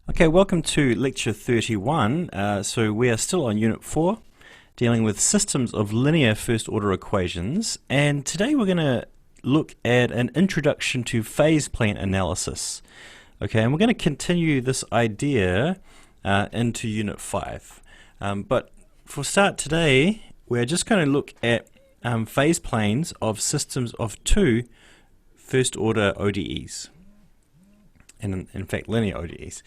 Okay, welcome to lecture 31. So we are still on unit 4, dealing with systems of linear first order equations, and today we're going to look at an introduction to phase plane analysis. Okay, and we're going to continue this idea into unit 5. But for start today, we're just going to look at phase planes of systems of two first order ODEs. And in fact linear ODEs.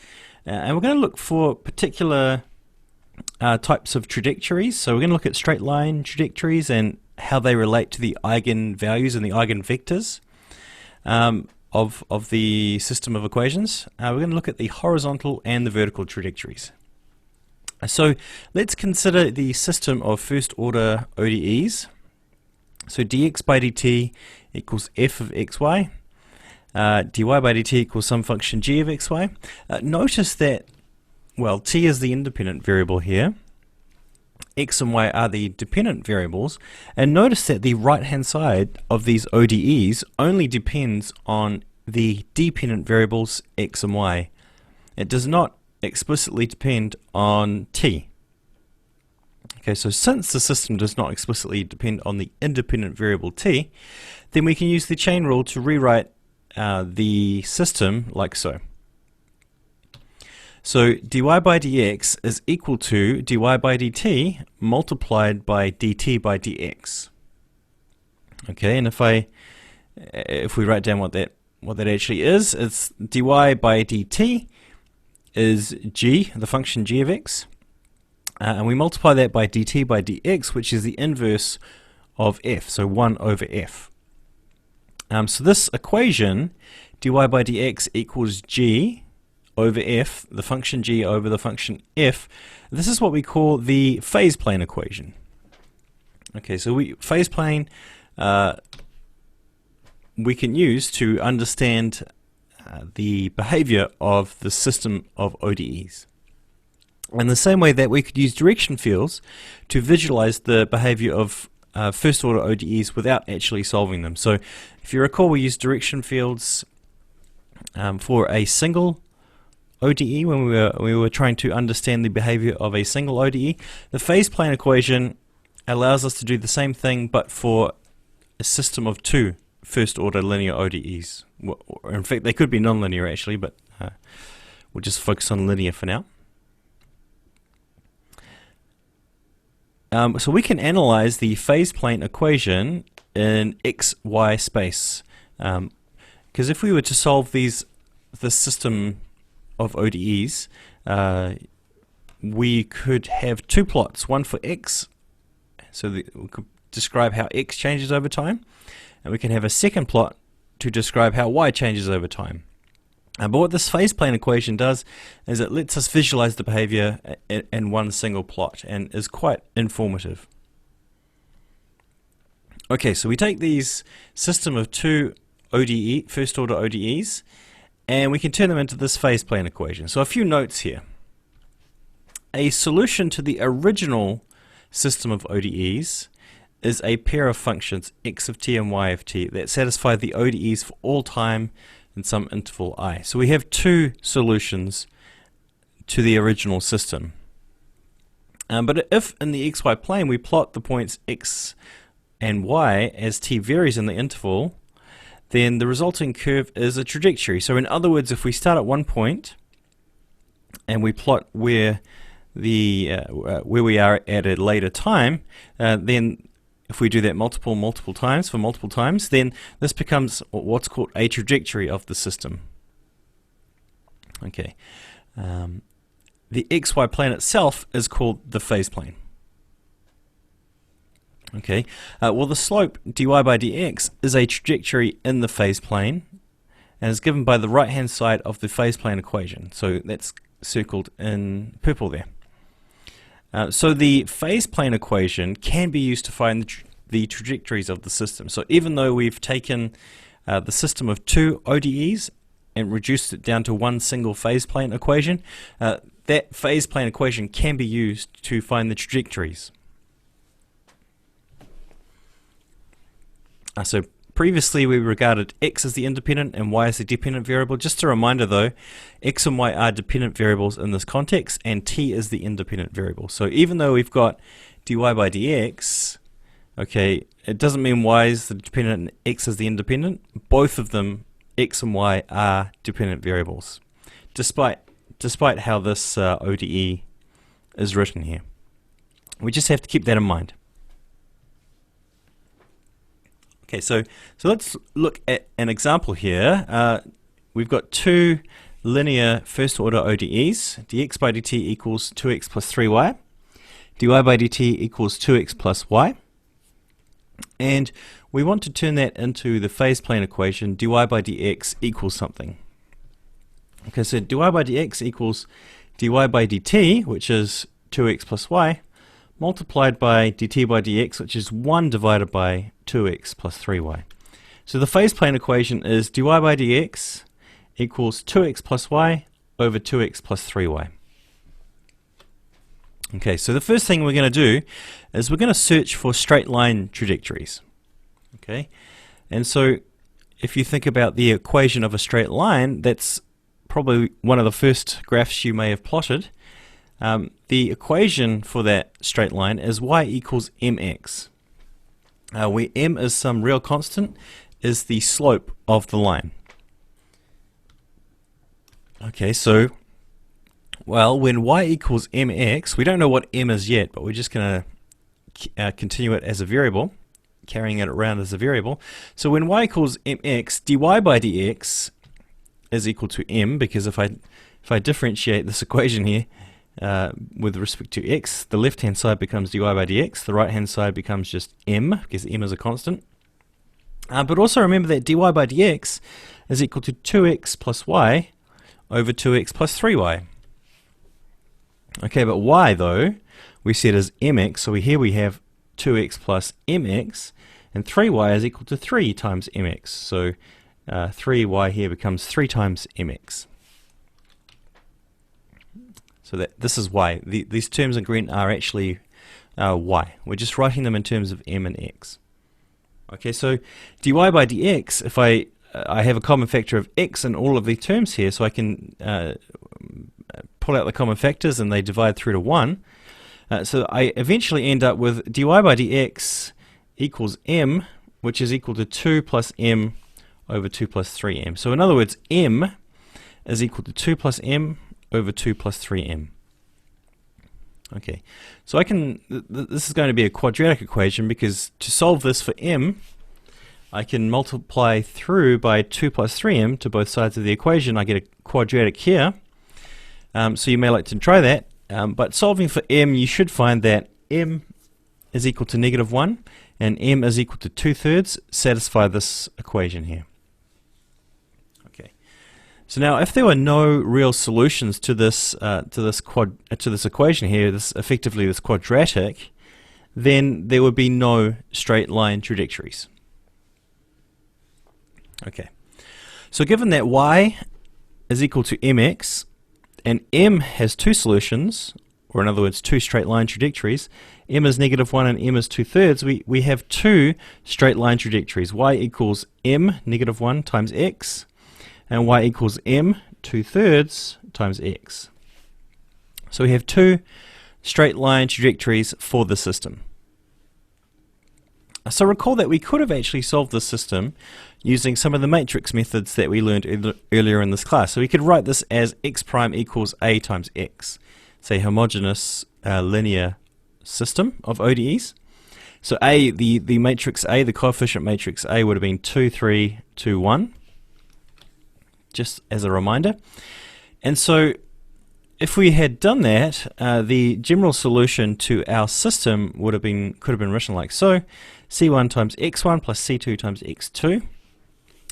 And we're going to look for particular types of trajectories. So we're going to look at straight line trajectories and how they relate to the eigenvalues and the eigenvectors of the system of equations. We're going to look at the horizontal and the vertical trajectories. So let's consider the system of first order ODEs. So dx by dt equals f of xy. Dy by dt equals some function g of xy. Notice that, well, t is the independent variable here. X and y are the dependent variables. And notice that the right-hand side of these ODEs only depends on the dependent variables x and y. It does not explicitly depend on t. Okay, so since the system does not explicitly depend on the independent variable t, then we can use the chain rule to rewrite the system like so. So dy by dx is equal to dy by dt multiplied by dt by dx. Okay, and if we write down what that actually is, it's dy by dt is g, the function g of x, and we multiply that by dt by dx, which is the inverse of f, so 1 over f. So this equation, dy by dx equals g over f, the function g over the function f, this is what we call the phase plane equation. Okay, so phase plane we can use to understand the behavior of the system of ODEs. In the same way that we could use direction fields to visualize the behavior of first order ODEs without actually solving them. So if you recall, we used direction fields for a single ODE when we were trying to understand the behavior of a single ODE. The phase plane equation allows us to do the same thing, but for a system of two first order linear ODEs. In fact, they could be nonlinear actually, but we'll just focus on linear for now. So we can analyze the phase plane equation in xy space, because if we were to solve this system of ODEs, we could have two plots, one for x, so we could describe how x changes over time, and we can have a second plot to describe how y changes over time. But what this phase plane equation does is it lets us visualize the behavior in one single plot and is quite informative. Okay, so we take these system of two first order ODEs, and we can turn them into this phase plane equation. So a few notes here. A solution to the original system of ODEs is a pair of functions x of t and y of t that satisfy the ODEs for all time in some interval I. So we have two solutions to the original system. But if in the xy plane we plot the points x and y as t varies in the interval, then the resulting curve is a trajectory. So in other words, if we start at one point and we plot where we are at a later time, then if we do that multiple times for multiple times, then this becomes what's called a trajectory of the system. Okay, the xy plane itself is called the phase plane. Okay, well, the slope dy by dx is a trajectory in the phase plane and is given by the right hand side of the phase plane equation. So that's circled in purple there. So the phase plane equation can be used to find the trajectories of the system. So even though we've taken the system of two ODEs and reduced it down to one single phase plane equation, that phase plane equation can be used to find the trajectories. So Previously we regarded x as the independent and y as the dependent variable. Just a reminder though, x and y are dependent variables in this context, and t is the independent variable. So even though we've got dy by dx, okay, it doesn't mean y is the dependent and x is the independent. Both of them, x and y, are dependent variables, despite how this ODE is written here. We just have to keep that in mind. Okay, so let's look at an example here. We've got two linear first order ODEs. dx by dt equals 2x plus 3y. dy by dt equals 2x plus y. And we want to turn that into the phase plane equation. dy by dx equals something. Okay, so dy by dx equals dy by dt, which is 2x plus y, multiplied by dt by dx, which is 1 divided by 2x plus 3y. So the phase plane equation is dy by dx equals 2x plus y over 2x plus 3y. Okay, so the first thing we're going to do is we're going to search for straight line trajectories. Okay, and so if you think about the equation of a straight line, that's probably one of the first graphs you may have plotted. The equation for that straight line is y equals mx, where m is some real constant, is the slope of the line. Okay, so, well, when y equals mx, we don't know what m is yet, but we're just going to continue it as a variable, carrying it around as a variable. So when y equals mx, dy by dx is equal to m, because if I differentiate this equation here, with respect to x, the left hand side becomes dy by dx, the right hand side becomes just m, because m is a constant. But also remember that dy by dx is equal to 2x plus y over 2x plus 3y. Okay, but y though, we said is mx, so here we have 2x plus mx, and 3y is equal to 3 times mx, so 3y here becomes 3 times mx. So this is y. These terms in green are actually y. We're just writing them in terms of m and x. Okay, so dy by dx, if I have a common factor of x in all of these terms here, so I can pull out the common factors and they divide through to 1. So I eventually end up with dy by dx equals m, which is equal to 2 plus m over 2 plus 3m. So in other words, m is equal to 2 plus m over 2 plus 3m. Okay, so I can, this is going to be a quadratic equation, because to solve this for m, I can multiply through by 2 plus 3m to both sides of the equation. I get a quadratic here. So you may like to try that, but solving for m, you should find that m is equal to -1 and m is equal to 2/3 satisfy this equation here. So now, if there were no real solutions to this equation here, effectively this quadratic, then there would be no straight line trajectories. Okay. So given that y is equal to mx and m has two solutions, or in other words, two straight line trajectories, m is -1 and m is 2/3, we have two straight line trajectories. Y equals m -1 times x, and y equals m 2/3 times x. So we have two straight line trajectories for the system. So recall that we could have actually solved this system using some of the matrix methods that we learned earlier in this class. So we could write this as x prime equals a times x. It's a homogeneous linear system of ODEs. So a, the matrix A, the coefficient matrix A would have been 2, 3, 2, 1. Just as a reminder. And so if we had done that, the general solution to our system could have been written like so: c1 times x1 plus c2 times x2.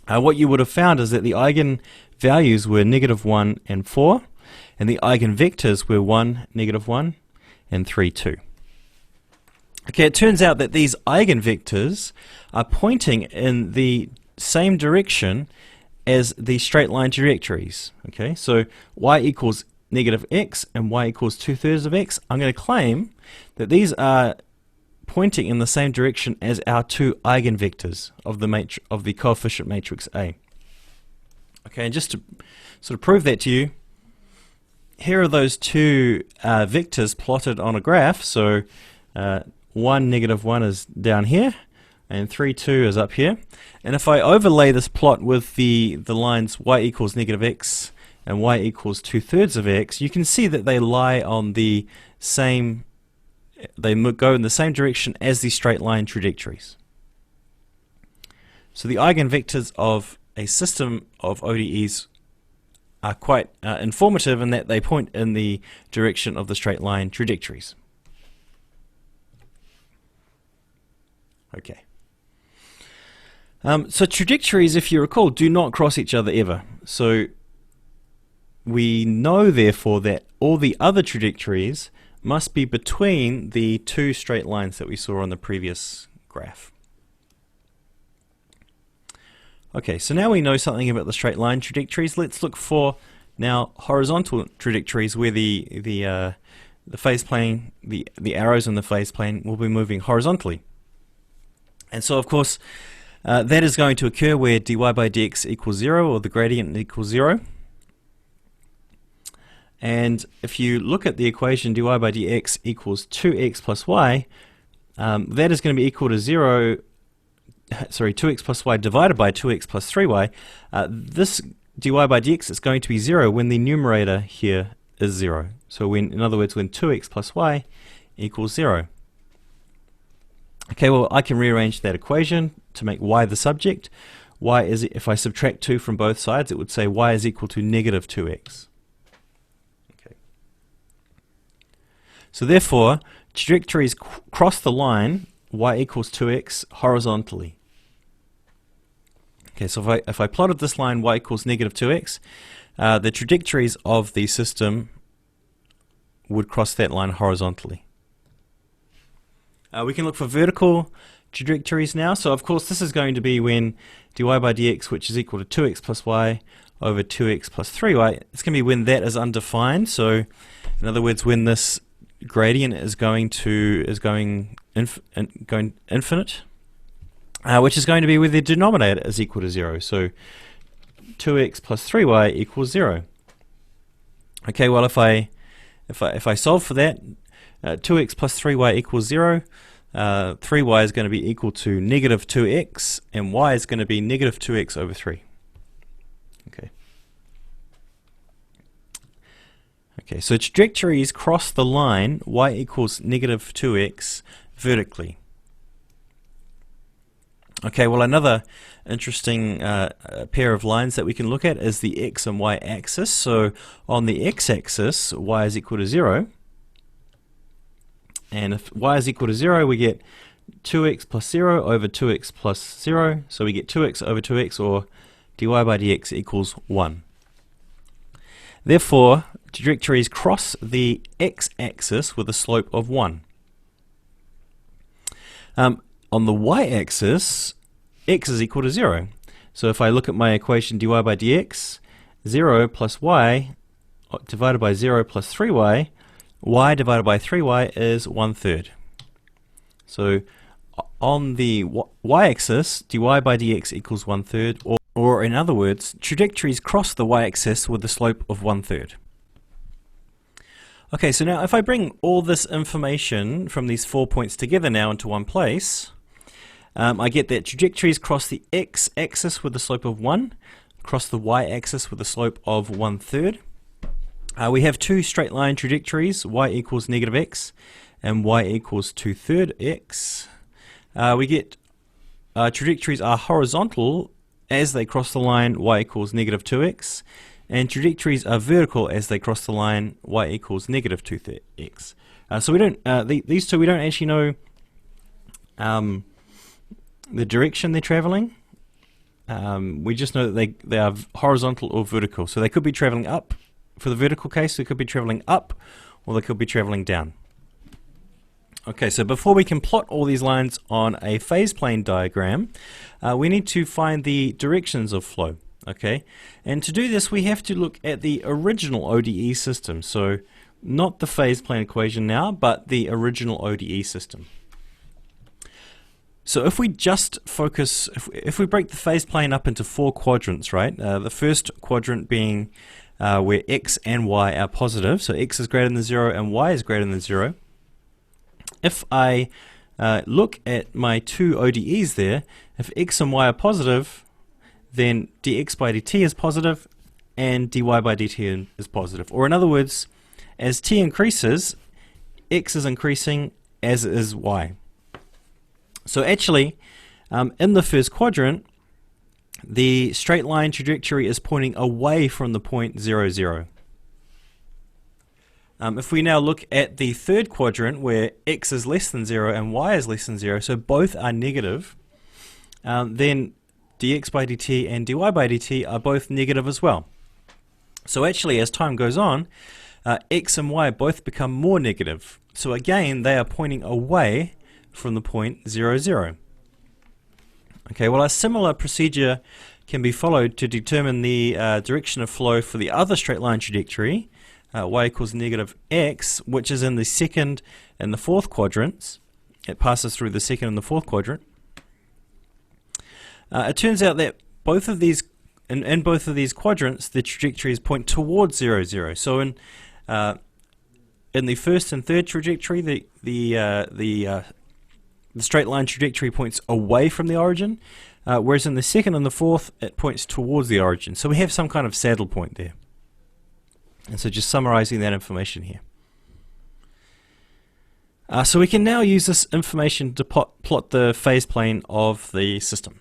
What you would have found is that the eigenvalues were -1 and 4, and the eigenvectors were 1, -1, and 3, 2. Okay, it turns out that these eigenvectors are pointing in the same direction as the straight line trajectories. Okay, so y equals -x and y equals 2/3 of x. I'm going to claim that these are pointing in the same direction as our two eigenvectors of the coefficient matrix A. Okay, and just to sort of prove that to you, here are those two vectors plotted on a graph. So 1, -1 is down here, and 3, 2 is up here. And if I overlay this plot with the lines y equals -x and y equals 2/3 of x, you can see that they lie on the same, they go in the same direction as the straight line trajectories. So the eigenvectors of a system of ODEs are quite informative in that they point in the direction of the straight line trajectories. Okay. So trajectories, if you recall, do not cross each other ever. So we know, therefore, that all the other trajectories must be between the two straight lines that we saw on the previous graph. Okay, so now we know something about the straight line trajectories. Let's look for now horizontal trajectories where the phase plane, the arrows in the phase plane will be moving horizontally. And so, of course, that is going to occur where dy by dx equals 0, or the gradient equals 0. And if you look at the equation dy by dx equals 2x plus y, that is going to be equal to 0. Sorry, 2x plus y divided by 2x plus 3y. This dy by dx is going to be 0 when the numerator here is 0. So when, in other words, when 2x plus y equals 0. Okay, well, I can rearrange that equation to make y the subject. Y is, if I subtract 2 from both sides, it would say y is equal to -2x. Okay. So therefore, trajectories cross the line y equals 2x horizontally. Okay, so if I plotted this line y equals -2x, the trajectories of the system would cross that line horizontally. We can look for vertical trajectories now. So of course this is going to be when dy by dx, which is equal to 2x plus y over 2x plus 3y, it's going to be when that is undefined. So in other words, when this gradient is going infinite, which is going to be where the denominator is equal to 0. So 2x plus 3y equals 0. Okay, well, if I solve for that, 2x plus 3y equals 0. 3y is going to be equal to -2x, and y is going to be -2x over 3. Okay. Okay, so trajectories cross the line y equals -2x vertically. Okay, well, another interesting pair of lines that we can look at is the x and y axis. So on the x-axis, y is equal to 0. And if y is equal to 0, we get 2x plus 0 over 2x plus 0. So we get 2x over 2x, or dy by dx equals 1. Therefore, trajectories cross the x-axis with a slope of 1. On the y-axis, x is equal to 0. So if I look at my equation dy by dx, 0 plus y divided by 0 plus 3y, y divided by 3y is 1/3. So on the y-axis, dy by dx equals 1/3, or in other words, trajectories cross the y-axis with a slope of 1/3. Okay, so now if I bring all this information from these 4 points together now into one place, I get that trajectories cross the x-axis with a slope of 1, cross the y-axis with a slope of 1/3. We have two straight line trajectories, y equals -x and y equals 2/3 x. We get trajectories are horizontal as they cross the line y equals -2x, and trajectories are vertical as they cross the line y equals -2/3 x. So we don't these two, we don't actually know the direction they're traveling. We just know that they are horizontal or vertical. So they could be traveling up. For the vertical case, they could be traveling up, or they could be traveling down. Okay, so before we can plot all these lines on a phase plane diagram, we need to find the directions of flow. Okay, and to do this, we have to look at the original ODE system. So not the phase plane equation now, but the original ODE system. So if we just focus, if we break the phase plane up into 4 quadrants, right? The first quadrant being where x and y are positive, so x is greater than 0 and y is greater than 0. If I look at my two ODEs there, if x and y are positive, then dx by dt is positive and dy by dt is positive. Or in other words, as t increases, x is increasing as is y. So actually, in the first quadrant, the straight line trajectory is pointing away from the point 0, 0. If we now look at the third quadrant where x is less than 0 and y is less than 0, so both are negative, then dx by dt and dy by dt are both negative as well. So actually, as time goes on, x and y both become more negative. So again, they are pointing away from the point 0, 0. Okay, well, a similar procedure can be followed to determine the direction of flow for the other straight line trajectory, y equals negative x, which is in the second and the fourth quadrants. It passes through the second and the fourth quadrant. It turns out that both of these, in both of these quadrants, the trajectories point towards 0, 0. So in the first and third trajectory, the straight line trajectory points away from the origin, whereas in the second and the fourth, it points towards the origin. So we have some kind of saddle point there. And so just summarizing that information here. So we can now use this information to plot the phase plane of the system.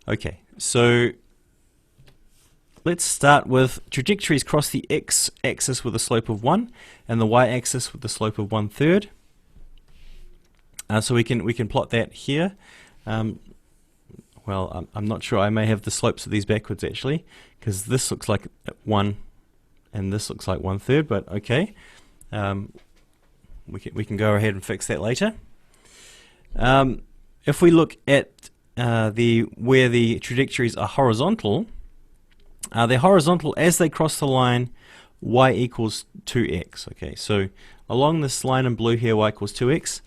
Okay, so let's start with trajectories cross the x-axis with a slope of 1 and the y-axis with a slope of 1/3. So we can plot that here. Well, I'm not sure. I may have the slopes of these backwards actually, because this looks like 1 and this looks like 1/3. But okay, we can go ahead and fix that later. If we look at where the trajectories are horizontal, they're horizontal as they cross the line y equals 2x. Okay, so along this line in blue here, y equals 2x,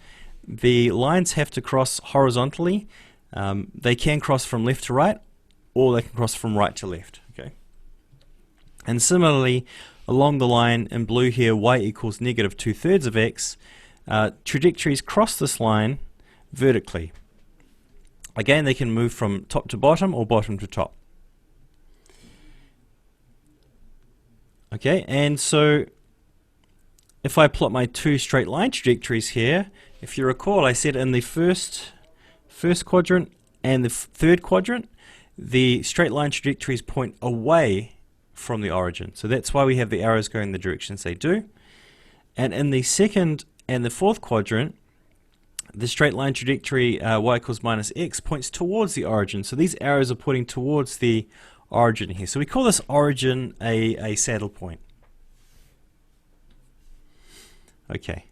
the lines have to cross horizontally. They can cross from left to right, or they can cross from right to left. Okay, and similarly, along the line in blue here, y equals negative 2/3 of x, trajectories cross this line vertically. Again, they can move from top to bottom or bottom to top. Okay, and so if I plot my two straight line trajectories here, if you recall, I said in the first quadrant and the third quadrant, the straight line trajectories point away from the origin. So that's why we have the arrows going the directions they do. And in the second and the fourth quadrant, the straight line trajectory y equals minus x points towards the origin. So these arrows are pointing towards the origin here. So we call this origin a saddle point. Okay,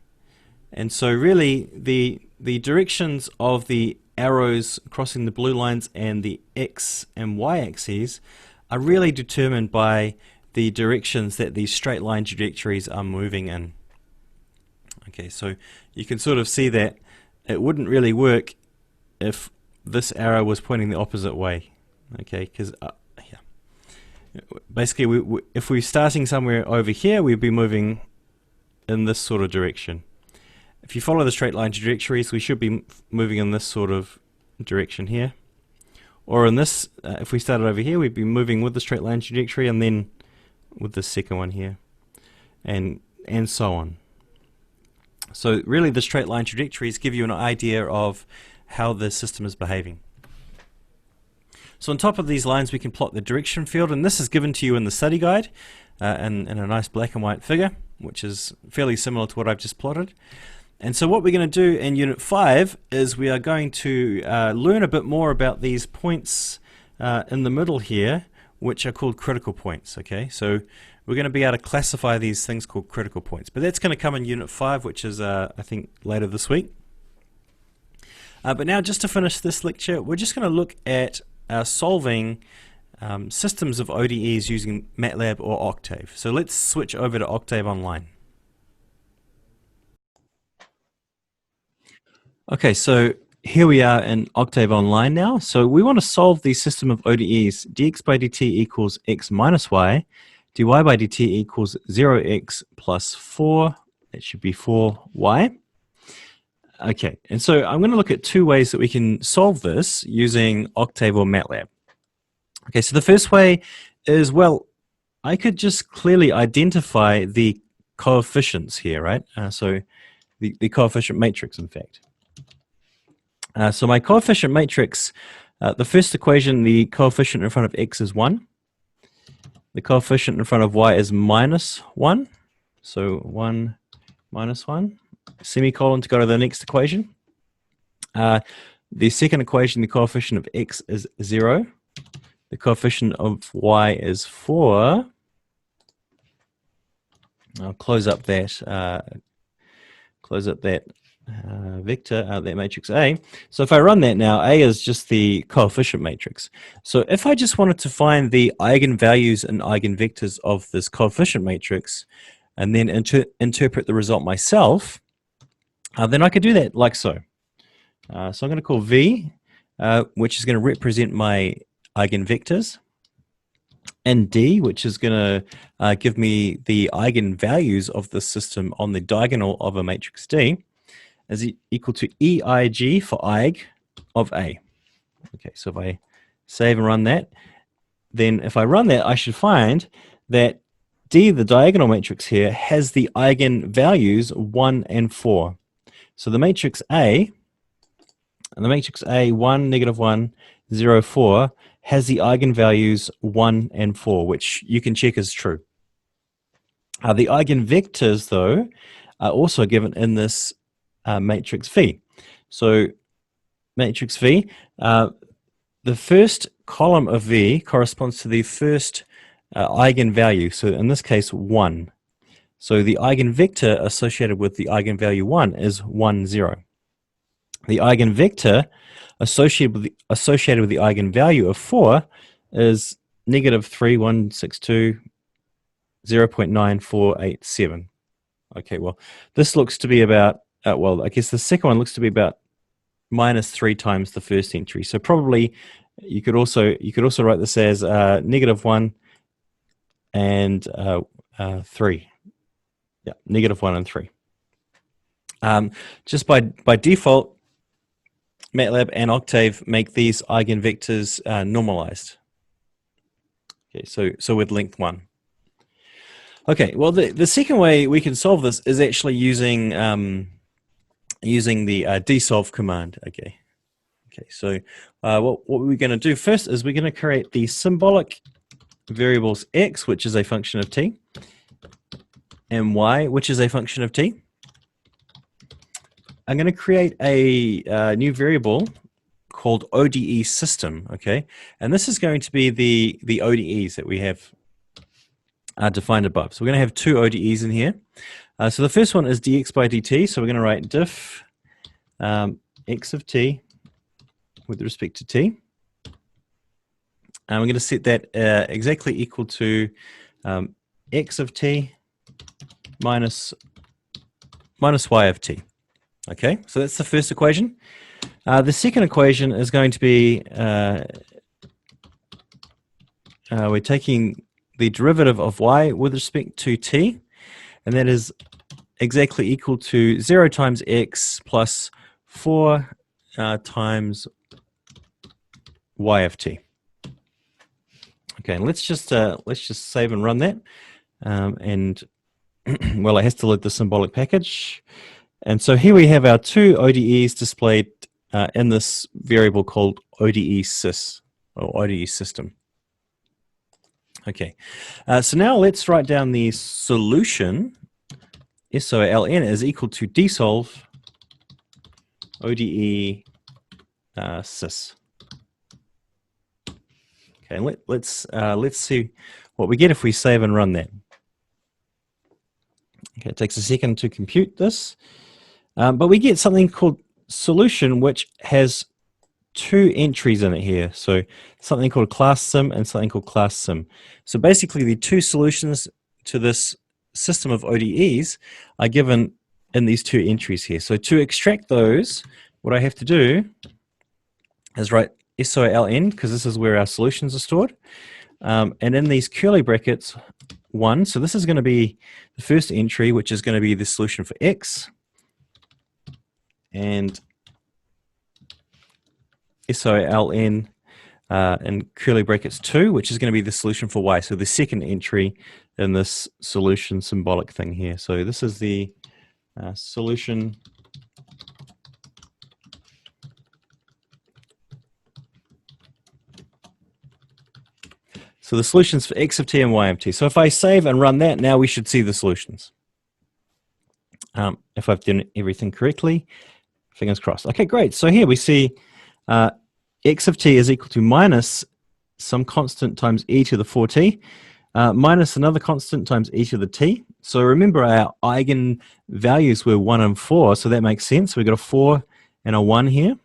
and so really the directions of the arrows crossing the blue lines and the x and y axes are really determined by the directions that these straight line trajectories are moving in. Okay, so you can sort of see that it wouldn't really work if this arrow was pointing the opposite way. Okay, because basically if we're starting somewhere over here, we'd be moving in this sort of direction. If you follow the straight line trajectories, we should be moving in this sort of direction here. Or in this, if we started over here, we'd be moving with the straight line trajectory and then with the second one here, and so on. So really the straight line trajectories give you an idea of how the system is behaving. So on top of these lines we can plot the direction field, and this is given to you in the study guide in a nice black and white figure, which is fairly similar to what I've just plotted. And so what we're going to do in Unit 5 is we are going to learn a bit more about these points in the middle here, which are called critical points. Okay, so we're going to be able to classify these things called critical points. But that's going to come in Unit 5, which is, I think, later this week. But now, just to finish this lecture, we're just going to look at solving systems of ODEs using MATLAB or Octave. So let's switch over to Octave Online. Okay, so here we are in Octave Online now. So we want to solve the system of ODEs. Dx by dt equals x minus y. Dy by dt equals 0x plus 4. That should be 4y. Okay, and so I'm going to look at two ways that we can solve this using Octave or MATLAB. Okay, so the first way is, well, I could just clearly identify the coefficients here, right? So the coefficient matrix, in fact. So my coefficient matrix, the first equation, the coefficient in front of x is 1. The coefficient in front of y is minus 1. So 1 minus 1. Semicolon to go to the next equation. The second equation, the coefficient of x is 0. The coefficient of y is 4. I'll close up that vector, that matrix A. So if I run that now, A is just the coefficient matrix. So if I just wanted to find the eigenvalues and eigenvectors of this coefficient matrix and then interpret the result myself, then I could do that like so. So I'm going to call V, which is going to represent my eigenvectors, and D, which is going to give me the eigenvalues of the system on the diagonal of a matrix D, is equal to EIG for eig of A. Okay, so if I save and run that, then if I run that, I should find that D, the diagonal matrix here, has the eigenvalues 1 and 4. So the matrix A, 1, negative 1, 0, 4, has the eigenvalues 1 and 4, which you can check is true. The eigenvectors, though, are also given in this matrix V. So matrix V, the first column of V corresponds to the first eigenvalue, so in this case 1. So the eigenvector associated with the eigenvalue 1 is 1, 0. The eigenvector associated with the eigenvalue of 4 is negative 3162, 0.9487. Okay, well, this looks to be about, well, I guess the second one looks to be about minus 3 times the first entry. So probably you could also write this as negative 1 and 3. Yeah, negative 1 and 3. Just by default, MATLAB and Octave make these eigenvectors normalized. Okay, so with length 1. Okay, well, the second way we can solve this is actually using the dsolve command. Okay, so what we're going to do first is we're going to create the symbolic variables x, which is a function of t, and y, which is a function of t. I'm going to create a new variable called ODE system, okay? And this is going to be the ODEs that we have defined above. So we're going to have two ODEs in here. So the first one is dx by dt, so we're going to write diff x of t with respect to t. And we're going to set that exactly equal to x of t minus y of t. Okay, so that's the first equation. The second equation is going to be, we're taking the derivative of y with respect to t, and that is exactly equal to 0 times x plus 4 times y of t. Okay, and let's just save and run that, and well, it has to load the symbolic package. And so here we have our two ODEs displayed in this variable called ODE sys, or ODE system. Okay, so now let's write down the solution. SOLN is equal to dsolve ODE sys. Okay, and let's see what we get if we save and run that. Okay, it takes a second to compute this. But we get something called solution, which has two entries in it here. So something called class sim and something called class sim. So basically the two solutions to this system of ODEs are given in these two entries here. So to extract those, what I have to do is write SOLN, because this is where our solutions are stored. And in these curly brackets, 1, so this is going to be the first entry, which is going to be the solution for x, and SOLN in curly brackets 2, which is going to be the solution for y, so the second entry in this solution symbolic thing here. So this is the solution So the solutions for x of t and y of t. So if I save and run that, now we should see the solutions. If I've done everything correctly, fingers crossed. Okay, great. So here we see x of t is equal to minus some constant times e to the 4t, minus another constant times e to the t. So remember our eigenvalues were 1 and 4, so that makes sense. We've got a 4 and a 1 here.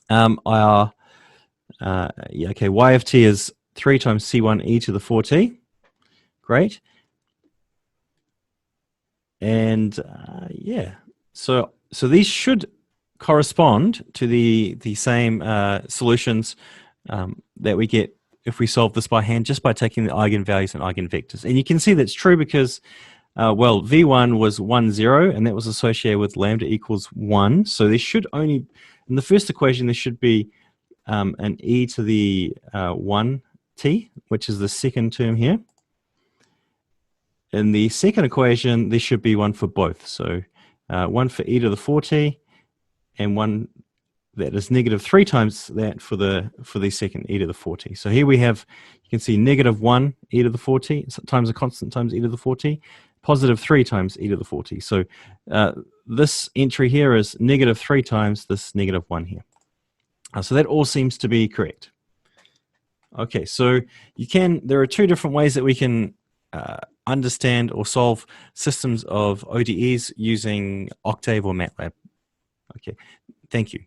Y of t is 3 times c1 e to the 4t. Great. And yeah, so these should correspond to the same solutions that we get if we solve this by hand, just by taking the eigenvalues and eigenvectors. And you can see that's true because, well, v1 was 1, 0, and that was associated with lambda equals 1. So there should only, in the first equation, there should be an e to the 1t, which is the second term here. In the second equation, there should be one for both. So 1 for e to the 4t, and one that is negative 3 times that for the second e to the 4t. So here we have, you can see negative 1 e to the 4t times a constant times e to the 4t, positive 3 times e to the 4t. So this entry here is negative 3 times this negative 1 here. So that all seems to be correct. Okay, so there are two different ways that we can understand or solve systems of ODEs using Octave or MATLAB. Okay, thank you.